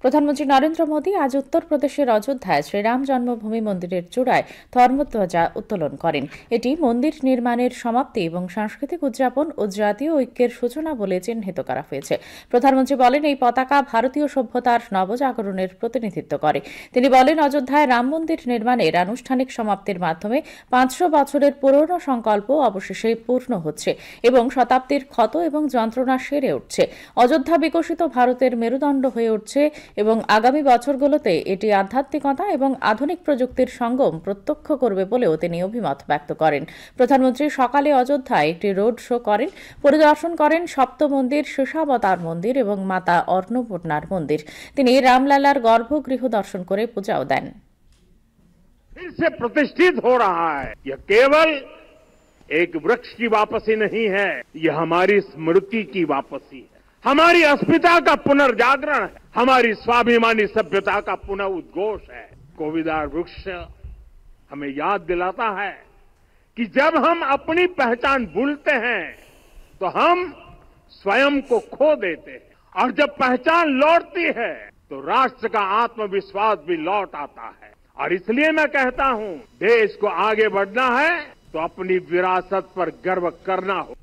প্রধানমন্ত্রী নরেন্দ্র মোদী আজ উত্তরপ্রদেশের অযোধ্যায় শ্রীরাম জন্মভূমি মন্দিরের চূড়ায় ধর্মধ্বজা উত্তোলন করেন। এটি মন্দির নির্মাণের সমাপ্তি এবং সাংস্কৃতিক উদযাপন ও জাতীয় ঐক্যের সূচনা বলে চিহ্নিত করা হয়েছে। প্রধানমন্ত্রী বলেন, এই পতাকা ভারতীয় সভ্যতার নবজাগরণের প্রতিনিধিত্ব করে। তিনি বলেন, অযোধ্যায় রাম মন্দির নির্মাণের আনুষ্ঠানিক সমাপ্তির মাধ্যমে 500 বছরের পুরনো সংকল্প অবশেষে পূর্ণ হচ্ছে এবং শতাব্দীর ক্ষত এবং যন্ত্রণা সেরে উঠছে। অযোধ্যা বিকশিত ভারতের মেরুদণ্ড হয়ে উঠছে এবং আগামী বছরগুলোতে এটি আধ্যাত্মিকতা এবং আধুনিক প্রযুক্তির সঙ্গম প্রত্যক্ষ করবে বলেও তিনি অভিমত ব্যক্ত করেন। প্রধানমন্ত্রী সকালে অযোধ্যায় একটি রোড শো করেন, পরিদর্শন করেন সপ্ত মন্দির, শেষাবতার মন্দির এবং মাতা অন্নপূর্ণার মন্দির। তিনি রামলালার গর্ভগৃহ দর্শন করে পূজাও দেন। फिर से प्रतिष्ठित हो रहा है। यह केवल एक वृक्ष की वापसी नहीं है, यह हमारी स्मृति की वापसी है, हमारी अस्मिता का पुनर्जागरण है, हमारी स्वाभिमानी सभ्यता का पुनः उद्घोष है। कोविदार वृक्ष हमें याद दिलाता है कि जब हम अपनी पहचान भूलते हैं तो हम स्वयं को खो देते हैं, और जब पहचान लौटती है तो राष्ट्र का आत्मविश्वास भी लौट आता है। और इसलिए मैं कहता हूं, देश को आगे बढ़ना है तो अपनी विरासत पर गर्व करना हो।